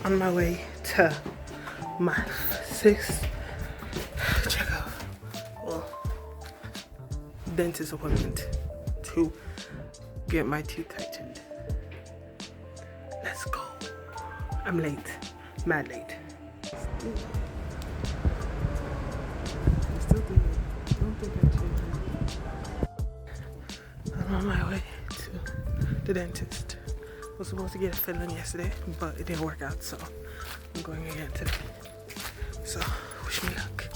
on my way to my 6th checkup, well, dentist appointment to get my teeth tightened. Let's go. I'm late, mad late. I'm on my way to the dentist. I was supposed to get a filling yesterday, but it didn't work out, so I'm going again today. So, wish me luck.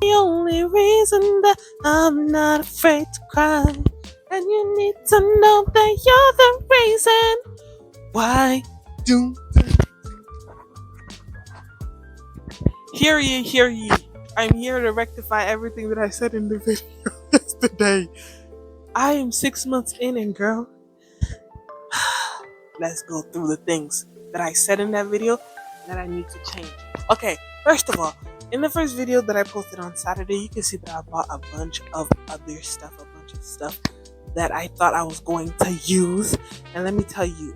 The only reason that I'm not afraid to cry, and you need to know that you're the reason why. Hear ye. I'm here to rectify everything that I said in the video yesterday. I am 6 months in, and girl, let's go through the things that I said in that video that I need to change. Okay, first of all, in the first video that I posted on Saturday, you can see that I bought a bunch of other stuff, that I thought I was going to use. And let me tell you,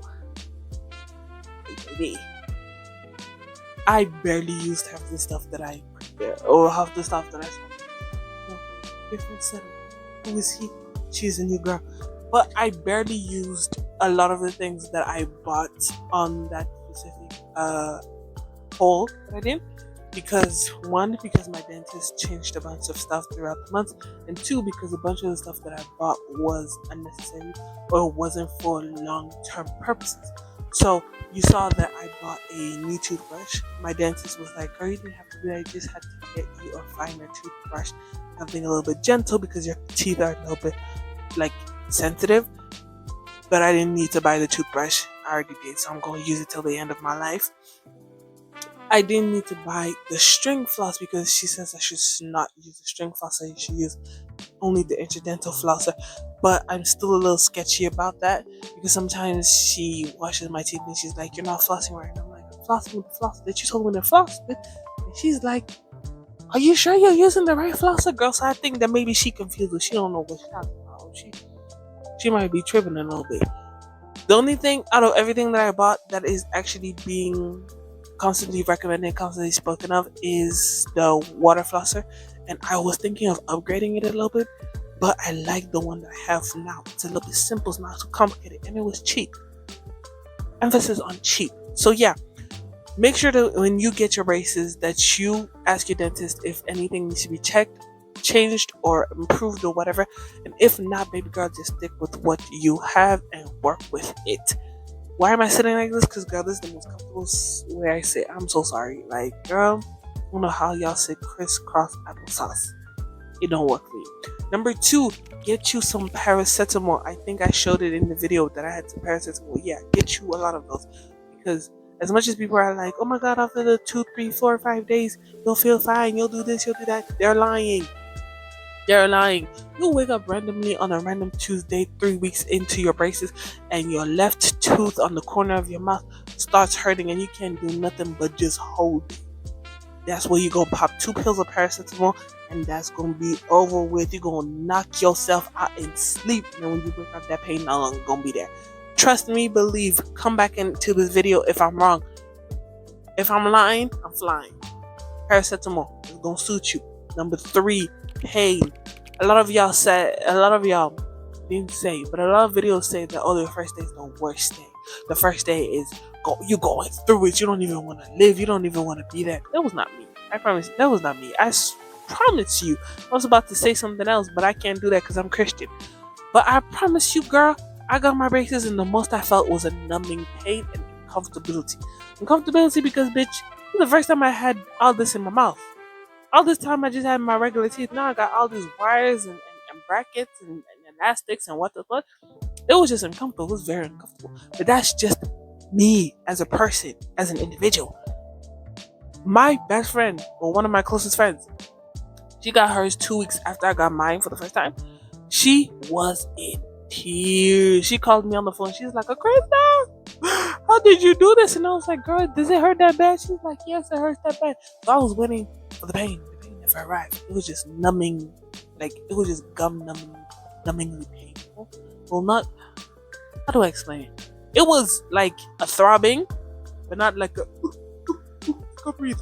I barely used half the stuff that I prepared, or half the stuff that I saw. No, different setup. Who is he? She's a new girl. But I barely used a lot of the things that I bought on that specific haul that I did. Because one, because my dentist changed a bunch of stuff throughout the month, and two, because a bunch of the stuff that I bought was unnecessary or wasn't for long-term purposes. So you saw that I bought a new toothbrush. My dentist was like, girl, you didn't have to do that, you just had to get you a finer toothbrush, something a little bit gentle because your teeth are a little bit like sensitive. But I didn't need to buy the toothbrush, I already did, so I'm going to use it till the end of my life. I didn't need to buy the string floss because she says I should not use the string floss. I should use only the interdental flosser. But I'm still a little sketchy about that because sometimes she washes my teeth and she's like, "You're not flossing right." And I'm like, "I'm flossing with the floss that you told me to floss with." And she's like, "Are you sure you're using the right flosser, girl?" So I think that maybe she confused her. She don't know what she's talking about. She might be tripping a little bit. The only thing out of everything that I bought that is actually being constantly recommended, constantly spoken of, is the water flosser, and I was thinking of upgrading it a little bit, but I like the one that I have for now. It's a little bit simple, it's not too complicated, and it was cheap. Emphasis on cheap. So yeah, make sure that when you get your braces that you ask your dentist if anything needs to be checked, changed, or improved or whatever, and if not, baby girl, just stick with what you have and work with it. Why am I sitting like this? Because, girl, this is the most comfortable way I sit. I'm so sorry. Like, girl, I don't know how y'all sit crisscross applesauce. It don't work for you. Number 2, get you some paracetamol. I think I showed it in the video that I had some paracetamol. Yeah, get you a lot of those. Because as much as people are like, oh my God, after the 2, 3, 4, 5 days, you'll feel fine. You'll do this, you'll do that. They're lying. They're lying. You'll wake up randomly on a random Tuesday 3 weeks into your braces and your left tooth on the corner of your mouth starts hurting and you can't do nothing but just hold it. That's where you gonna pop 2 pills of paracetamol and that's gonna be over with. You're gonna knock yourself out in sleep, and when you wake up, that pain no longer gonna be there. Trust me, believe. Come back into this video if I'm wrong. If I'm lying, I'm flying. Paracetamol is gonna suit you. Number 3, pain. A lot of y'all didn't say, but a lot of videos say that, oh, the first day is the worst day. The first day is you going through it. You don't even want to live. You don't even want to be there. That was not me. I promise. That was not me. I promise you. I was about to say something else, but I can't do that because I'm Christian. But I promise you, girl, I got my braces and the most I felt was a numbing pain and uncomfortability. Uncomfortability because, bitch, this is the first time I had all this in my mouth. All this time I just had my regular teeth. Now I got all these wires and brackets and elastics and what the fuck. It was just uncomfortable. It was very uncomfortable. But that's just me as a person, as an individual. My best friend, or one of my closest friends, she got hers 2 weeks after I got mine for the first time. She was in tears. She called me on the phone. She's like, Krista, how did you do this? And I was like, girl, does it hurt that bad? She's like, yes, it hurts that bad. So I was waiting for the pain. never arrived. It was just numbing, like it was just numbingly painful. Well, not, how do I explain it? It was like a throbbing, but not like a can't breathe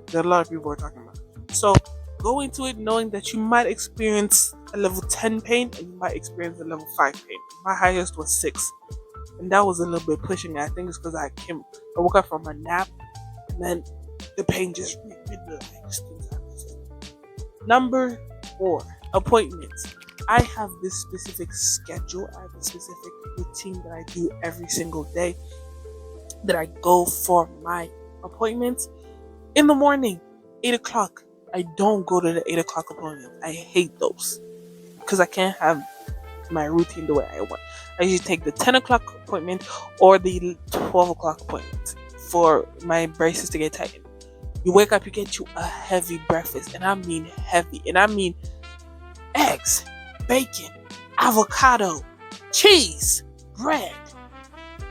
that a lot of people are talking about. So go into it knowing that you might experience a level 10 pain and you might experience a level 5 pain. My highest was 6, and that was a little bit pushing it. I think it's because I woke up from a nap and then the pain just relaxed. Number 4, appointments. I have this specific schedule. I have a specific routine that I do every single day, that I go for my appointments. In the morning, 8 o'clock. I don't go to the 8 o'clock appointment. I hate those because I can't have my routine the way I want. I usually take the 10 o'clock appointment or the 12 o'clock appointment for my braces to get tightened. You wake up, you get you a heavy breakfast, and I mean heavy, and I mean eggs, bacon, avocado, cheese, bread,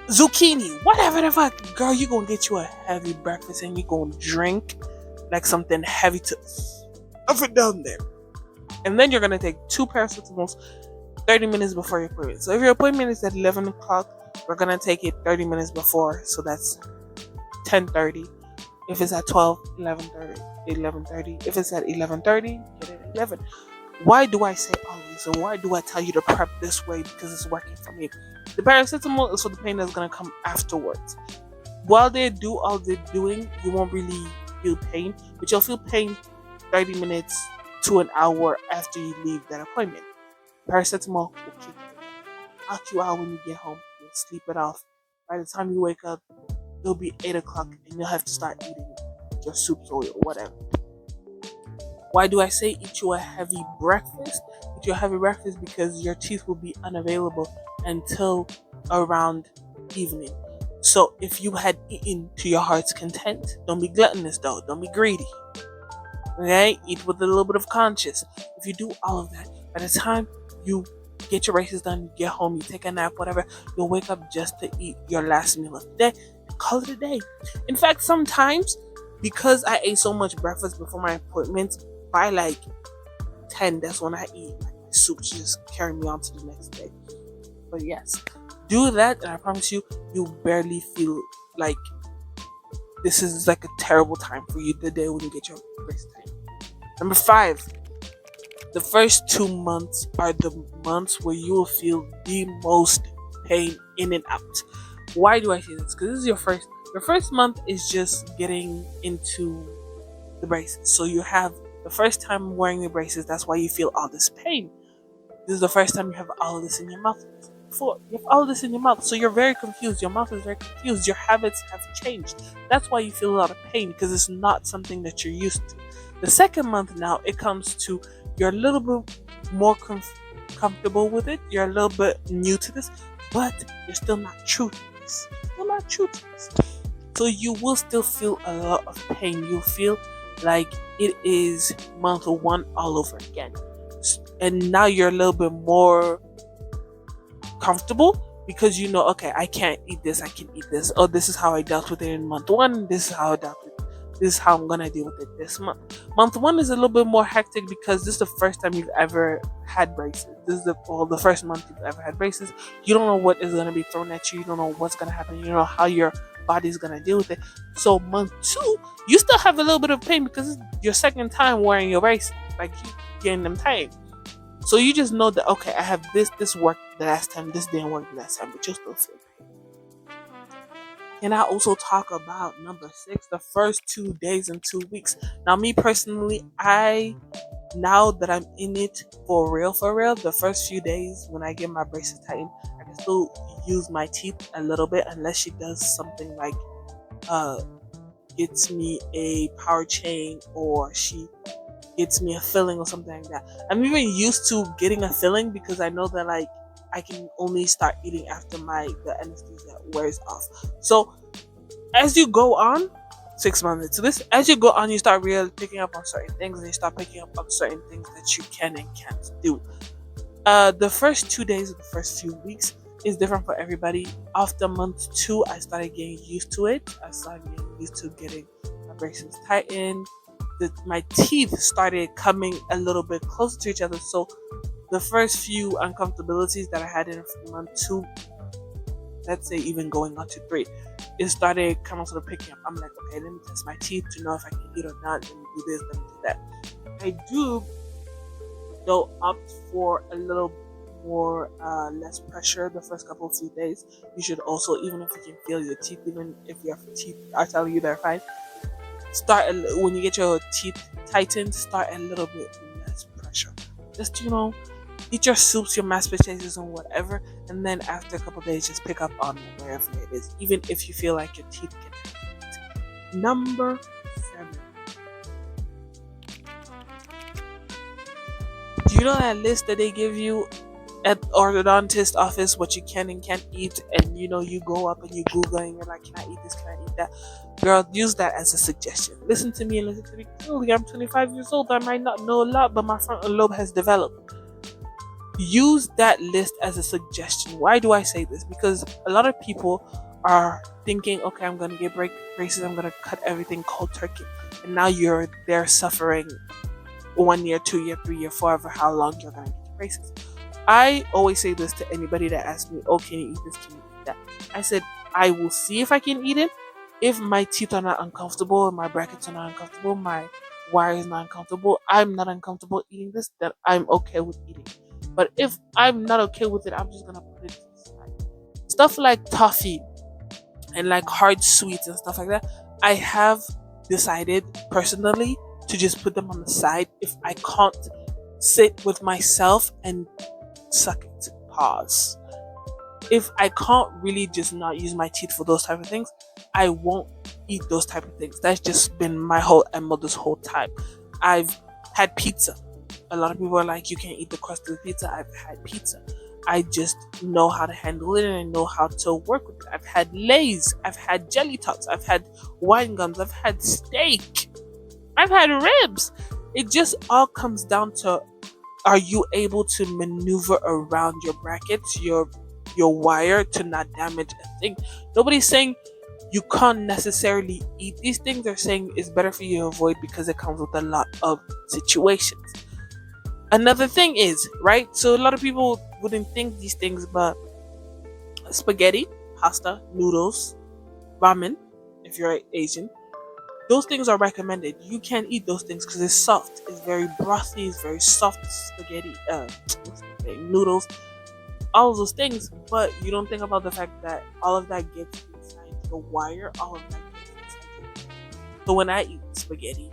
zucchini, whatever the fuck. Girl, you gonna get you a heavy breakfast and you gonna drink like something heavy to up it down there. And then you're gonna take 2 paracetamols 30 minutes before your appointment. So if your appointment is at 11 o'clock, we're gonna take it 30 minutes before, so that's 10:30. If it's at 12, 11:30. If it's at 11:30, get it at 11. Why do I say all this, and why do I tell you to prep this way? Because it's working for me. The paracetamol is for the pain that's gonna come afterwards. While they do all they're doing, you won't really feel pain, but you'll feel pain 30 minutes to an hour after you leave that appointment. Paracetamol will kick you out when you get home. You'll sleep it off. By the time you wake up, it'll be 8 o'clock and you'll have to start eating your soups or whatever. Why do I say eat you a heavy breakfast? Eat you a heavy breakfast because your teeth will be unavailable until around evening. So if you had eaten to your heart's content, don't be gluttonous though. Don't be greedy. Okay? Eat with a little bit of conscience. If you do all of that, by the time you get your braces done, you get home, you take a nap, whatever, you'll wake up just to eat your last meal of the day and call it a day. In fact, sometimes, because I ate so much breakfast before my appointments, by like 10, that's when I eat like my soup to just carry me on to the next day. But yes, do that, and I promise you, you'll barely feel like this is like a terrible time for you the day when you get your braces tightened. Number 5, the first 2 months are the months where you will feel the most pain in and out. Why do I say this? Because this is your first month is just getting into the braces. So you have the first time wearing the braces, that's why you feel all this pain. This is the first time you have all of this in your mouth. You have all of this in your mouth, so you're very confused. Your mouth is very confused. Your habits have changed. That's why you feel a lot of pain, because it's not something that you're used to. The second month now, it comes to you're a little bit more comfortable with it. You're a little bit new to this, but you're still not true to this. So you will still feel a lot of pain. You'll feel like it is month 1 all over again. And now you're a little bit more comfortable because you know, okay, I can't eat this, I can eat this. Oh, this is how I dealt with it in month 1. This is how I dealt with it. This is how I'm gonna deal with it this month. Month 1 is a little bit more hectic because this is the first time you've ever had braces. This is the first month you've ever had braces. You don't know what is gonna be thrown at you. You don't know what's gonna happen. You don't know how your body's gonna deal with it. So month 2, you still have a little bit of pain because it's your second time wearing your braces, like you getting them tight. So you just know that, okay, I have this worked the last time, this didn't work the last time, but you'll still feel pain. And I also talk about number 6, the first 2 days and 2 weeks. Now, me personally, now that I'm in it for real, the first few days when I get my braces tightened, I can still use my teeth a little bit, unless she does something like gets me a power chain, or she gets me a filling or something like that. I'm even used to getting a filling because I know that like I can only start eating after the anesthesia wears off. So as you go on, 6 months into this, as you go on, you start really picking up on certain things, and you start picking up on certain things that you can and can't do. The first 2 days of the first few weeks is different for everybody. After month 2, I started getting used to it. I started getting used to getting my braces tightened. my teeth started coming a little bit closer to each other. So the first few uncomfortabilities that I had in month 2, let's say even going on to 3, it started kind of sort of picking up. I'm like, okay, let me test my teeth to know if I can eat or not. Let me do this, let me do that. I do though opt for a little more less pressure the first couple of few days. You should also, even if you can feel your teeth, even if your teeth are telling you they're fine, when you get your teeth tightened, start a little bit less pressure. Just eat your soups, your mashed potatoes, and whatever, and then after a couple of days, just pick up on wherever it is, even if you feel like your teeth can handle it. Number 7. Do you know that list that they give you at orthodontist office, what you can and can't eat, and you go up and you Google and you're like, can I eat this, can I eat that? Girl, use that as a suggestion. Listen to me and listen to me clearly. I'm 25 years old. I might not know a lot, but my frontal lobe has developed. Use that list as a suggestion. Why do I say this? Because a lot of people are thinking, okay, I'm going to get braces, I'm going to cut everything cold turkey, and now you're there suffering 1 year, 2 year, 3 year, forever, how long you're going to get your braces. I always say this to anybody that asks me, oh, can you eat this, can you eat that? I said, I will see if I can eat it. If my teeth are not uncomfortable, my brackets are not uncomfortable, my wire is not uncomfortable, I'm not uncomfortable eating this, then I'm okay with eating it. But if I'm not okay with it, I'm just going to put it to the side. Stuff like toffee and like hard sweets and stuff like that, I have decided personally to just put them on the side if I can't sit with myself and suck it. Pause. If I can't really just not use my teeth for those type of things, I won't eat those type of things. That's just been my whole MO this whole time. I've had pizza. A lot of people are like, you can't eat the crust of the pizza. I've had pizza. I just know how to handle it and I know how to work with it. I've had Lay's. I've had Jelly Tots. I've had wine gums. I've had steak. I've had ribs. It just all comes down to, are you able to maneuver around your brackets, your wire, to not damage a thing? Nobody's saying you can't necessarily eat these things. They're saying it's better for you to avoid because it comes with a lot of situations. Another thing is, right? So a lot of people wouldn't think these things, but spaghetti, pasta, noodles, ramen, if you're Asian, those things are recommended. You can't eat those things because it's soft. It's very brothy. It's very soft. Spaghetti, noodles, all of those things. But you don't think about the fact that all of that gets inside the wire. All of that gets inside your. So when I eat spaghetti,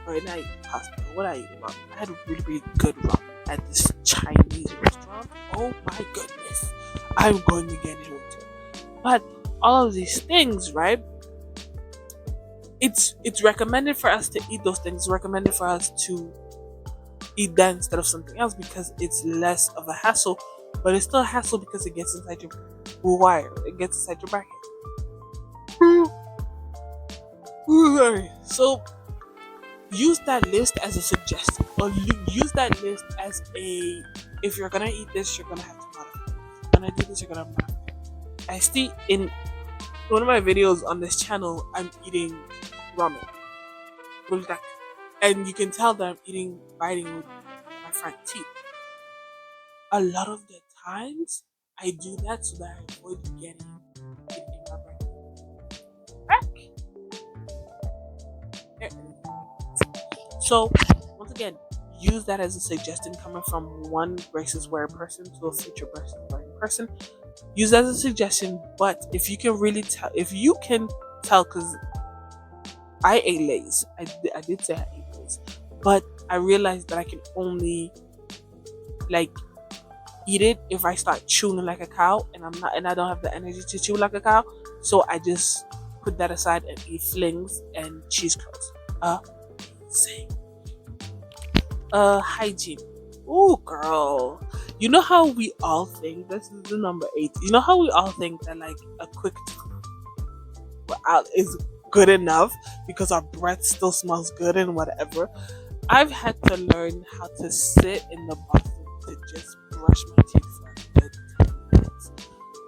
or when I eat pasta, or when I eat ramen, I had a really, really good ramen at this Chinese restaurant. Oh my goodness, I'm going to get it later. But all of these things, right? It's recommended for us to eat those things. It's recommended for us to eat that instead of something else because it's less of a hassle, but it's still a hassle because it gets inside your wire. It gets inside your bracket. So use that list as a suggestion, or use that list as a, if you're gonna eat this, you're gonna have to modify it. If you're gonna do this, you're gonna modify it. I see in one of my videos on this channel, I'm eating ramen, and you can tell that I'm biting with my front teeth. A lot of the times, I do that so that I avoid getting it in my bracket. So, once again, use that as a suggestion coming from one braces wearing person to a future braces wearing person. Use that as a suggestion, but if you can tell, because I ate Lay's. I did say I ate Lay's, but I realized that I can only eat it if I start chewing like a cow, and I don't have the energy to chew like a cow. So I just put that aside and eat flings and cheese curls. Hygiene. Oh, girl. You know how we all think, this is the number 8. You know how we all think that like a quick out is good enough because our breath still smells good and whatever. I've had to learn how to sit in the bathroom to just brush my teeth for a good 10 minutes.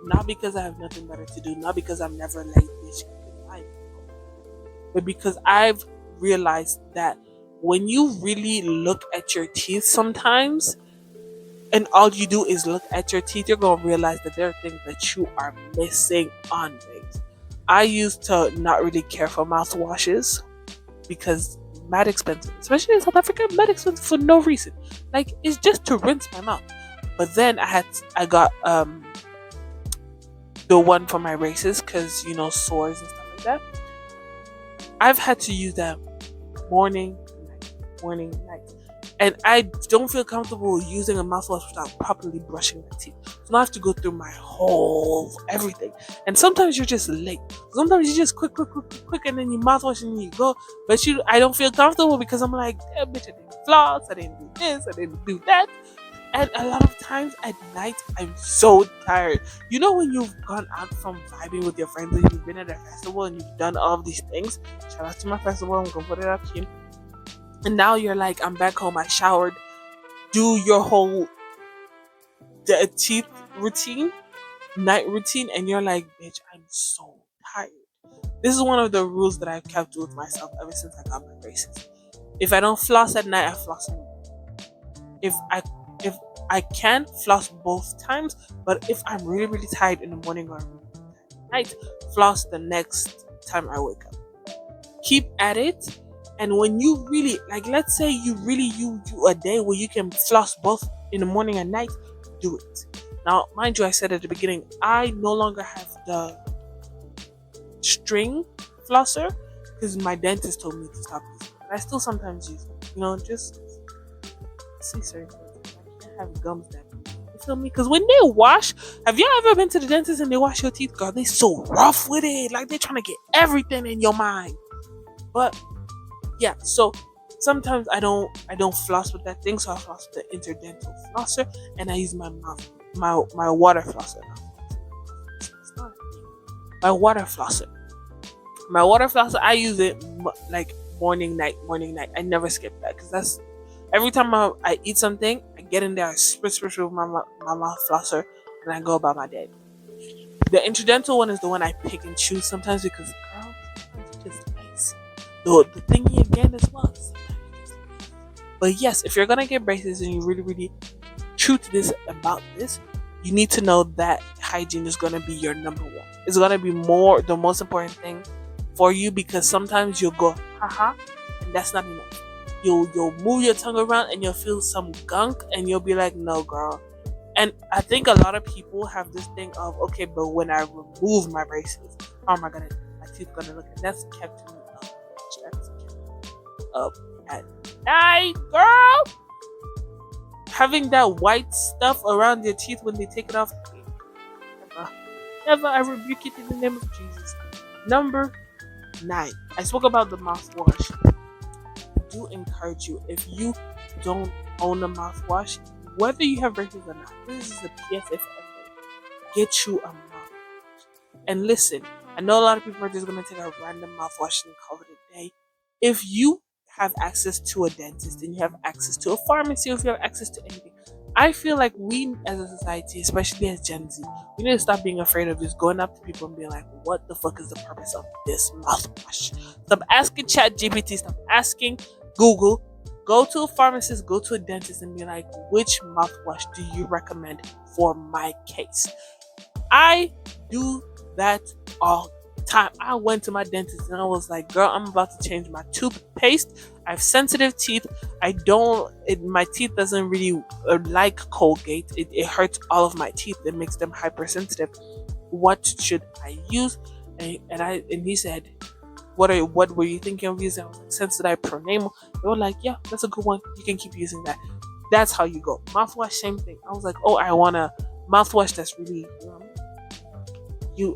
Not because I have nothing better to do, not because I'm never late, but because I've realized that when you really look at your teeth sometimes, and all you do is look at your teeth, you're gonna realize that there are things that you are missing on things. I used to not really care for mouthwashes because mad expensive, especially in South Africa, mad expensive for no reason. Like it's just to rinse my mouth. But then I got the one for my braces because sores and stuff like that. I've had to use that morning, night, morning, night. And I don't feel comfortable using a mouthwash without properly brushing my teeth. So I have to go through my whole everything. And sometimes you're just late. Sometimes you just quick, and then you mouthwash and you go. But I don't feel comfortable because I'm like, damn bitch, I didn't floss, I didn't do this, I didn't do that. And a lot of times at night, I'm so tired. You know when you've gone out from vibing with your friends and you've been at a festival and you've done all of these things? Shout out to my festival, I'm gonna put it up here. And now you're like, I'm back home, I showered, do your whole teeth routine, night routine, and you're like, bitch, I'm so tired. This is one of the rules that I've kept with myself ever since I got my braces. If I don't floss at night, I floss in the morning. If I can floss both times, but if I'm really, really tired in the morning or at night, floss the next time I wake up. Keep at it. And when you really, like, let's say you do a day where you can floss both in the morning and night, do it. Now, mind you, I said at the beginning, I no longer have the string flosser because my dentist told me to stop using it. But I still sometimes use it. Just see certain things. I can't have gums that big. You feel me? Because when they wash, have you ever been to the dentist and they wash your teeth? God, they so rough with it. Like they're trying to get everything in your mind. But yeah, so sometimes I don't floss with that thing, so I floss with the interdental flosser, and I use my water flosser. My water flosser. My water flosser, I use it like morning, night. I never skip that because that's every time I eat something, I get in there, I spritz with my mouth flosser, and I go about my day. The interdental one is the one I pick and choose sometimes because, girl, sometimes it's just lazy. The thingy again as well. But yes, if you're gonna get braces and you're really, really true to this about this, you need to know that hygiene is gonna be your number one. It's gonna be the most important thing for you because sometimes you'll go, haha, and that's not enough. You'll move your tongue around and you'll feel some gunk and you'll be like, no, girl. And I think a lot of people have this thing of, okay, but when I remove my braces, how am I gonna? My teeth gonna look? And that's kept me up. That's kept up at night, girl. Having that white stuff around your teeth when they take it off, never. I rebuke it in the name of Jesus. Number 9. I spoke about the mouthwash. I do encourage you, if you don't own a mouthwash, whether you have braces or not, this is a PSA for everyone. Get you a mouthwash. And listen, I know a lot of people are just going to take a random mouthwash and call it a day. If you have access to a dentist and you have access to a pharmacy, or if you have access to anything, I feel like we as a society, especially as Gen Z, we need to stop being afraid of just going up to people and being like, what the fuck is the purpose of this mouthwash? Stop asking ChatGPT, stop asking Google. Go to a pharmacist, go to a dentist and be like, which mouthwash do you recommend for my case? I do that all the time. I went to my dentist and I was like, girl, I'm about to change my toothpaste. I have sensitive teeth. My teeth doesn't really like Colgate. It hurts all of my teeth. It makes them hypersensitive. What should I use? And he said, what were you thinking of using? I was like, Sensodyne Pronamel. They were like, yeah, that's a good one. You can keep using that. That's how you go. Mouthwash, same thing. I was like, oh, I want a mouthwash that's really,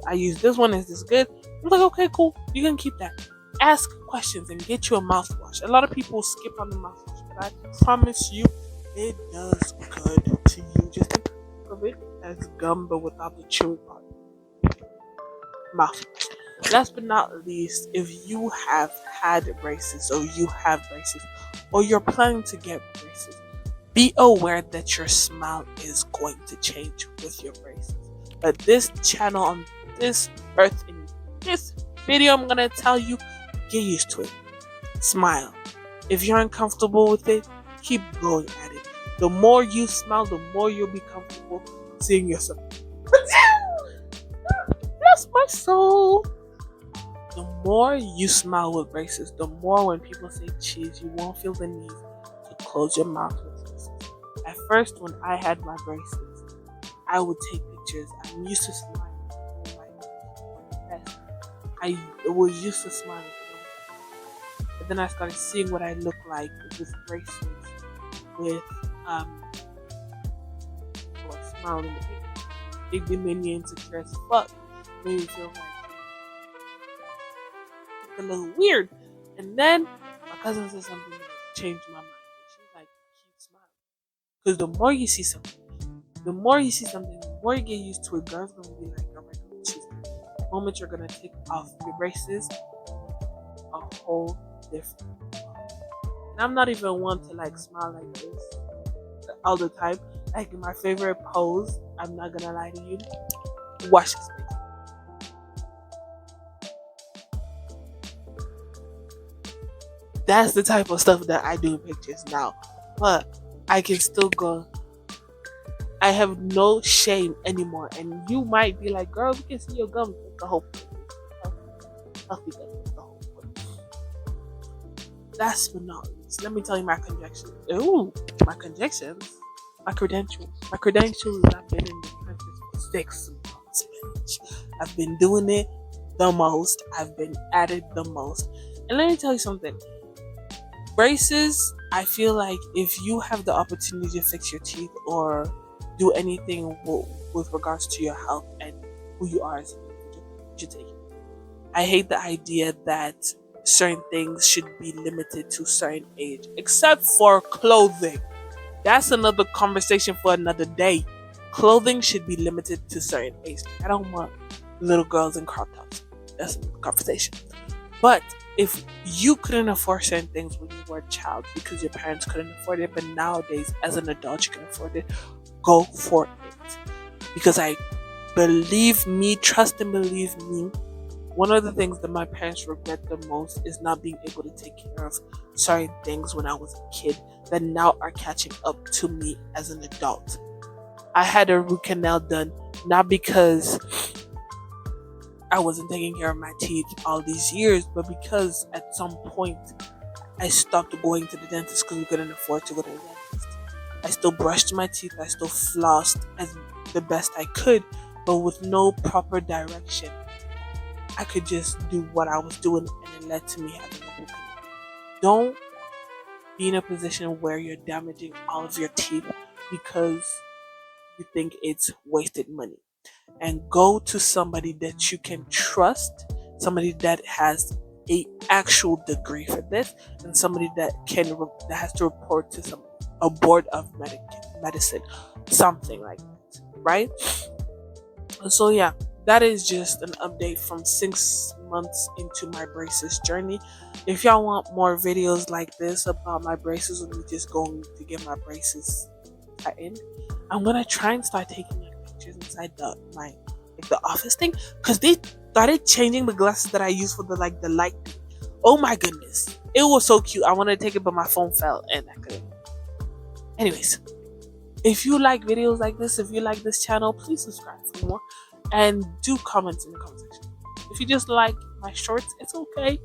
I use this one. Is this good? I'm like, okay, cool. You can keep that. Ask questions and get you a mouthwash. A lot of people skip on the mouthwash, but I promise you, it does good to you. Just think of it as gum, but without the chewing part. Mouthwash. Last but not least, if you have had braces or you have braces or you're planning to get braces, be aware that your smile is going to change with your braces. But this channel, on this earth, in this video, I'm going to tell you, get used to it. Smile. If you're uncomfortable with it, keep going at it. The more you smile, the more you'll be comfortable seeing yourself. Bless my soul. The more you smile with braces, the more when people say cheese, you won't feel the need to close your mouth with braces. At first, when I had my braces, I would take pictures. I'm used to smiling. I was used to smiling. But then I started seeing what I look like with braces, with or smile in the picture. It made me insecure as fuck. Made me feel like a little weird. And then my cousin said something that changed my mind. She was like, keep smiling. Because the more you see something, the more you get used to it, girls gonna be like, oh my god, she's the moment you're gonna take off your braces, a whole different. And I'm not even one to like smile like this all the time. Like my favorite pose, I'm not gonna lie to you. Watch this video. That's the type of stuff that I do in pictures now. But I can still go. I have no shame anymore. And you might be like, girl, we can see your gums. That's the whole point. Healthy gums. That's the whole point. Last but not least, let me tell you my conjections. Ooh, my conjections. My credentials. My credentials, I've been in the country for 6 months, bitch. I've been doing it the most. I've been at it the most. And let me tell you something. Braces, I feel like if you have the opportunity to fix your teeth or do anything with regards to your health and who you are as an individual, you should take it. I hate the idea that certain things should be limited to certain age, except for clothing. That's another conversation for another day. Clothing should be limited to certain age. I don't want little girls in crop tops. That's another conversation. But if you couldn't afford certain things when you were a child because your parents couldn't afford it, but nowadays as an adult you can afford it, go for it. Because trust and believe me, one of the things that my parents regret the most is not being able to take care of certain things when I was a kid that now are catching up to me as an adult. I had a root canal done not because I wasn't taking care of my teeth all these years, but because at some point I stopped going to the dentist because we couldn't afford to go to the dentist. I still brushed my teeth, I still flossed as the best I could, but with no proper direction. I could just do what I was doing and it led to me having a root canal. Don't be in a position where you're damaging all of your teeth because you think it's wasted money. And go to somebody that you can trust, somebody that has a actual degree for this, and somebody that has to report to a board of medicine, something like that, right? So yeah, that is just an update from 6 months into my braces journey. If y'all want more videos like this about my braces, or me just going to get my braces tightened, I'm gonna try and start taking pictures inside the office thing, because they started changing the glasses that I use for the light thing. Oh my goodness, it was so cute. I wanted to take it, but my phone fell and I couldn't. Anyways, if you like videos like this, if you like this channel, please subscribe for more and do comments in the comment section. If you just like my shorts, it's okay.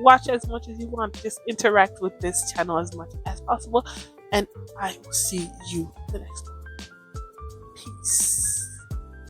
Watch as much as you want. Just interact with this channel as much as possible, and I will see you the next one.